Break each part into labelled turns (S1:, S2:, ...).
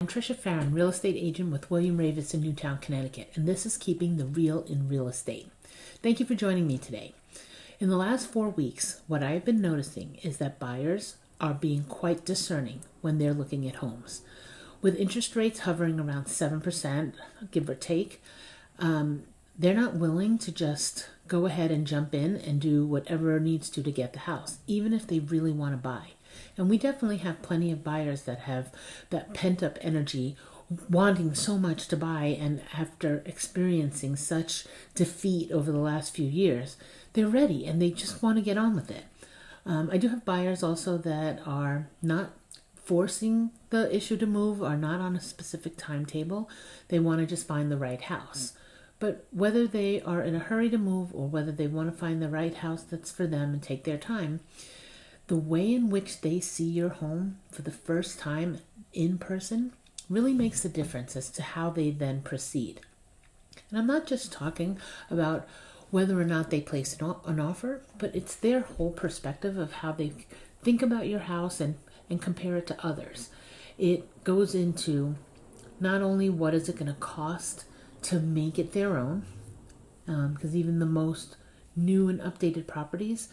S1: I'm Trisha Farron, real estate agent with William Ravis in Newtown, Connecticut, and this is Keeping the Real in Real Estate. Thank you for joining me today. In the last 4 weeks, what I have been noticing is that buyers are being quite discerning when they're looking at homes. With interest rates hovering around 7%, give or take, they're not willing to just go ahead and jump in and do whatever needs to get the house, even if they really want to buy. And we definitely have plenty of buyers that have that pent up energy wanting so much to buy, and after experiencing such defeat over the last few years, they're ready and they just want to get on with it. I do have buyers also that are not forcing the issue to move, are not on a specific timetable. They want to just find the right house. But whether they are in a hurry to move or whether they want to find the right house that's for them and take their time, the way in which they see your home for the first time in person really makes a difference as to how they then proceed. And I'm not just talking about whether or not they place an offer, but it's their whole perspective of how they think about your house and compare it to others. It goes into not only what is it going to cost to make it their own, because even the most new and updated properties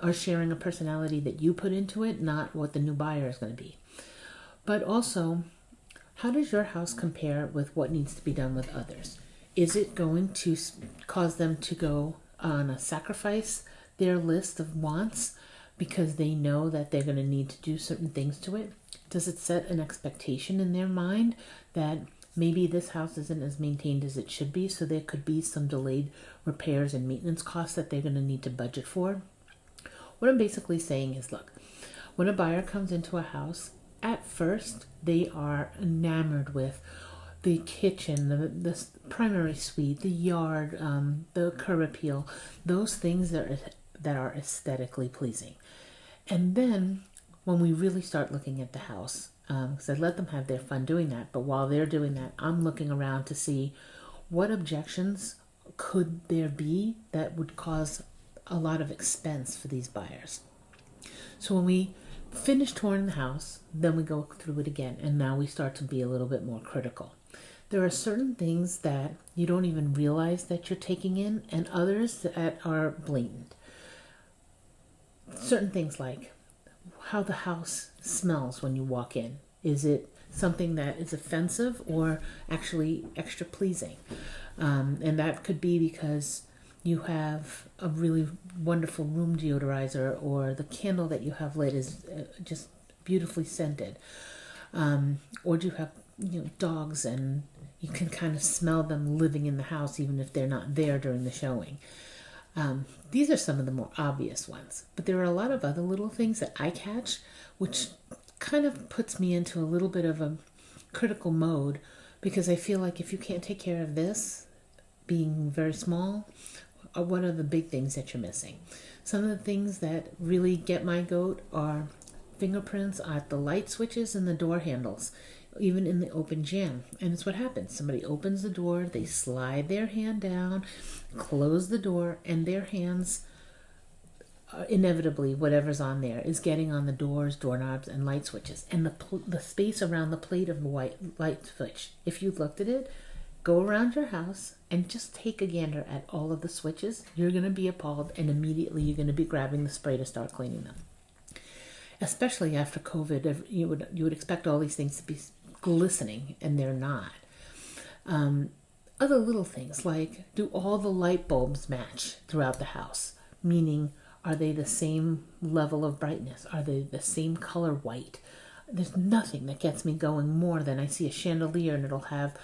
S1: are sharing a personality that you put into it, not what the new buyer is going to be. But also, how does your house compare with what needs to be done with others? Is it going to cause them to go on a sacrifice their list of wants because they know that they're going to need to do certain things to it? Does it set an expectation in their mind that maybe this house isn't as maintained as it should be, so there could be some delayed repairs and maintenance costs that they're going to need to budget for? What I'm basically saying is, look, when a buyer comes into a house, at first they are enamored with the kitchen, the primary suite, the yard, the curb appeal, those things that are aesthetically pleasing. And then when we really start looking at the house, because I let them have their fun doing that, but while they're doing that, I'm looking around to see what objections could there be that would cause a lot of expense for these buyers. So when we finish touring the house, then we go through it again, and now we start to be a little bit more critical. There are certain things that you don't even realize that you're taking in, and others that are blatant. Certain things like how the house smells when you walk in. Is it something that is offensive or actually extra pleasing? And that could be because you have a really wonderful room deodorizer, or the candle that you have lit is just beautifully scented. Or do you have dogs and you can kind of smell them living in the house even if they're not there during the showing. These are some of the more obvious ones, but there are a lot of other little things that I catch, which kind of puts me into a little bit of a critical mode, because I feel like if you can't take care of this, being very small, what are the big things that you're missing? Some of the things that really get my goat are fingerprints at the light switches and the door handles, even in the open jamb. And it's what happens. Somebody opens the door, they slide their hand down, close the door, and their hands, inevitably, whatever's on there is getting on the doors, doorknobs, and light switches. And the space around the plate of the white light switch, if you looked at it, go around your house and just take a gander at all of the switches. You're going to be appalled, and immediately you're going to be grabbing the spray to start cleaning them. Especially after COVID, you would expect all these things to be glistening, and they're not. Other little things like, do all the light bulbs match throughout the house? Meaning, are they the same level of brightness? Are they the same color white? There's nothing that gets me going more than I see a chandelier and it'll have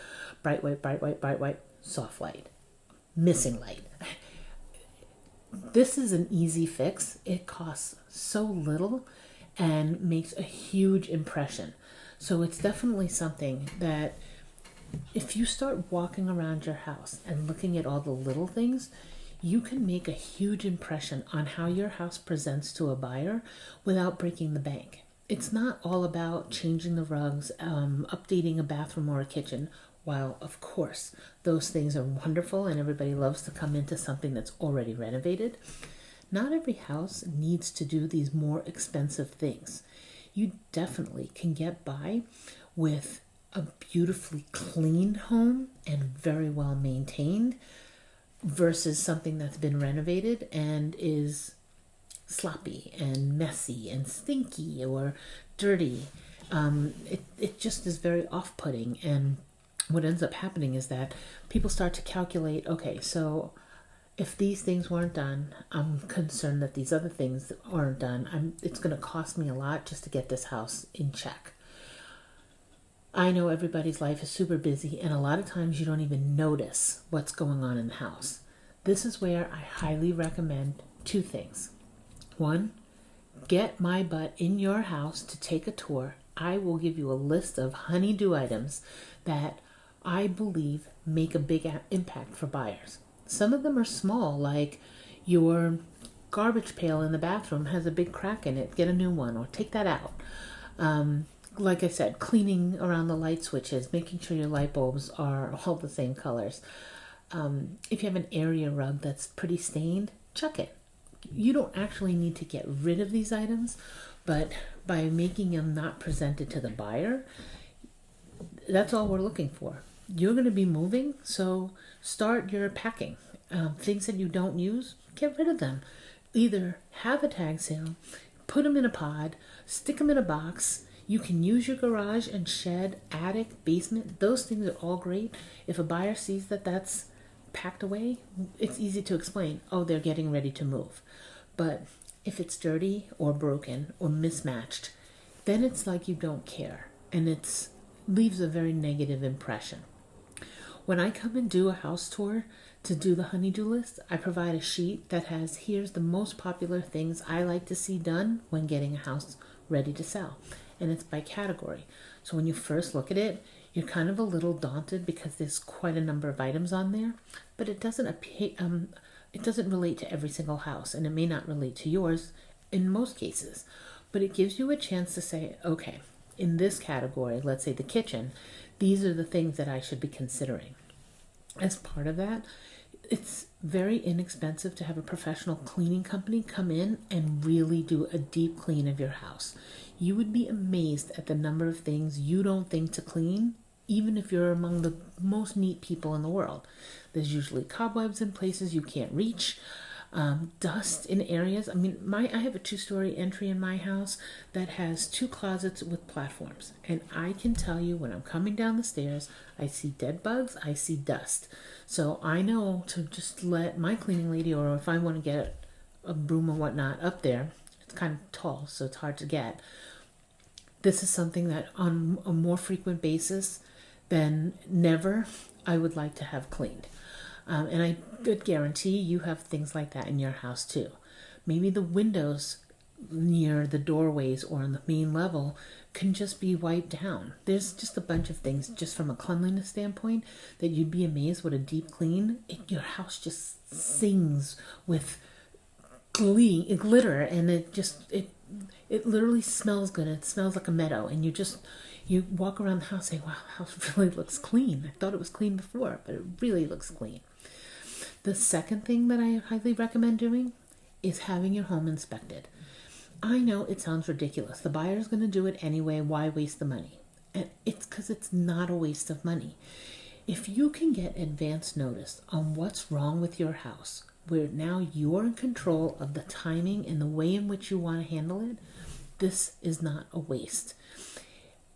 S1: bright white, bright white, bright white, soft light, missing light. This is an easy fix. It costs so little and makes a huge impression. So it's definitely something that if you start walking around your house and looking at all the little things, you can make a huge impression on how your house presents to a buyer without breaking the bank. It's not all about changing the rugs, updating a bathroom or a kitchen, while of course those things are wonderful and everybody loves to come into something that's already renovated. Not every house needs to do these more expensive things. You definitely can get by with a beautifully cleaned home and very well maintained versus something that's been renovated and is sloppy and messy and stinky or dirty. It just is very off-putting. And what ends up happening is that people start to calculate, okay, so if these things weren't done, I'm concerned that these other things aren't done. It's going to cost me a lot just to get this house in check. I know everybody's life is super busy, and a lot of times you don't even notice what's going on in the house. This is where I highly recommend two things. One, get my butt in your house to take a tour. I will give you a list of honey-do items that I believe make a big impact for buyers. Some of them are small, like your garbage pail in the bathroom has a big crack in it. Get a new one or take that out. Like I said, cleaning around the light switches, making sure your light bulbs are all the same colors. If you have an area rug that's pretty stained, chuck it. You don't actually need to get rid of these items, but by making them not presented to the buyer, that's all we're looking for. You're going to be moving, so start your packing. Things that you don't use, get rid of them. Either have a tag sale, put them in a pod, stick them in a box. You can use your garage and shed, attic, basement. Those things are all great. If a buyer sees that that's packed away, it's easy to explain, oh, they're getting ready to move. But if it's dirty or broken or mismatched, then it's like you don't care, and it leaves a very negative impression. When I come and do a house tour to do the honey-do list, I provide a sheet that has, here's the most popular things I like to see done when getting a house ready to sell. And it's by category. So when you first look at it, you're kind of a little daunted because there's quite a number of items on there, but it doesn't relate to every single house, and it may not relate to yours in most cases. But it gives you a chance to say, okay, in this category, let's say the kitchen, these are the things that I should be considering. As part of that, it's very inexpensive to have a professional cleaning company come in and really do a deep clean of your house. You would be amazed at the number of things you don't think to clean, even if you're among the most neat people in the world. There's usually cobwebs in places you can't reach, dust in areas. I mean, I have a 2-story entry in my house that has 2 closets with platforms. And I can tell you when I'm coming down the stairs, I see dead bugs, I see dust. So I know to just let my cleaning lady, or if I want to get a broom or whatnot up there, it's kind of tall, so it's hard to get. This is something that on a more frequent basis than never, I would like to have cleaned. And I could guarantee you have things like that in your house too. Maybe the windows near the doorways or on the main level can just be wiped down. There's just a bunch of things just from a cleanliness standpoint that you'd be amazed what a deep clean, your house just sings with glitter, and it literally smells good. It smells like a meadow, and you walk around the house and say, wow, the house really looks clean. I thought it was clean before, but it really looks clean. The second thing that I highly recommend doing is having your home inspected. I know it sounds ridiculous. The buyer's going to do it anyway. Why waste the money? And it's because it's not a waste of money. If you can get advance notice on what's wrong with your house, where now you're in control of the timing and the way in which you want to handle it, this is not a waste.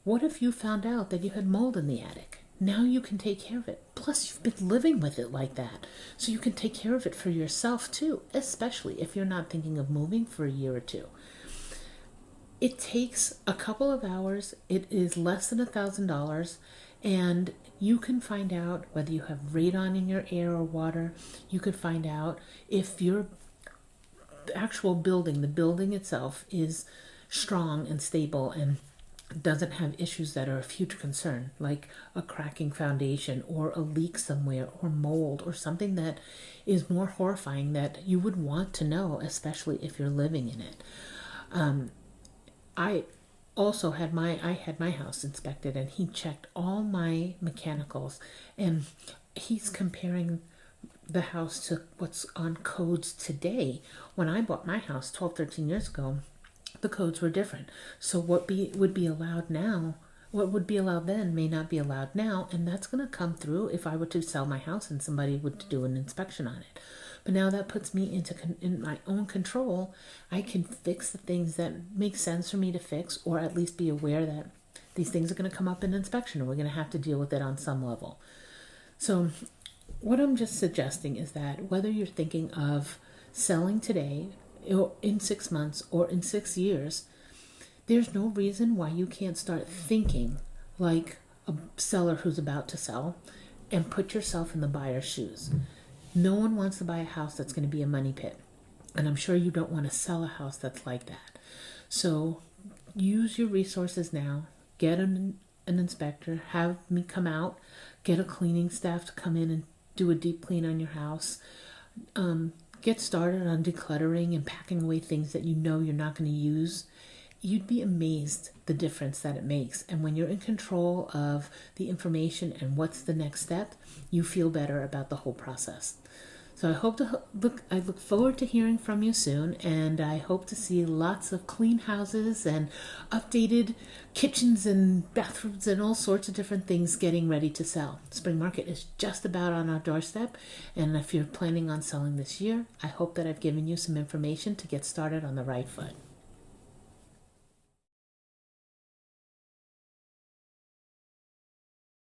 S1: What if you found out that you had mold in the attic? Now you can take care of it. Plus, you've been living with it like that. So you can take care of it for yourself too, especially if you're not thinking of moving for a year or two. It takes a couple of hours. It is less than $1,000, and you can find out whether you have radon in your air or water. You could find out if your actual building, the building itself, is strong and stable and doesn't have issues that are of huge concern, like a cracking foundation or a leak somewhere or mold or something that is more horrifying that you would want to know, especially if you're living in it. I also had my house inspected, and he checked all my mechanicals, and he's comparing the house to what's on codes today. When I bought my house 12, 13 years ago, the codes were different. So what would be allowed now What would be allowed then may not be allowed now, and that's going to come through if I were to sell my house and somebody would do an inspection on it. But now that puts me in my own control. I can fix the things that make sense for me to fix, or at least be aware that these things are going to come up in inspection, and we're going to have to deal with it on some level. So what I'm just suggesting is that whether you're thinking of selling today, or in 6 months, or in 6 years, there's no reason why you can't start thinking like a seller who's about to sell and put yourself in the buyer's shoes. No one wants to buy a house that's going to be a money pit. And I'm sure you don't want to sell a house that's like that. So use your resources now. Get an inspector. Have me come out. Get a cleaning staff to come in and do a deep clean on your house. Get started on decluttering and packing away things that you know you're not going to use. You'd be amazed the difference that it makes. And when you're in control of the information and what's the next step, you feel better about the whole process. So I look forward to hearing from you soon, and I hope to see lots of clean houses and updated kitchens and bathrooms and all sorts of different things getting ready to sell. Spring market is just about on our doorstep, and if you're planning on selling this year, I hope that I've given you some information to get started on the right foot.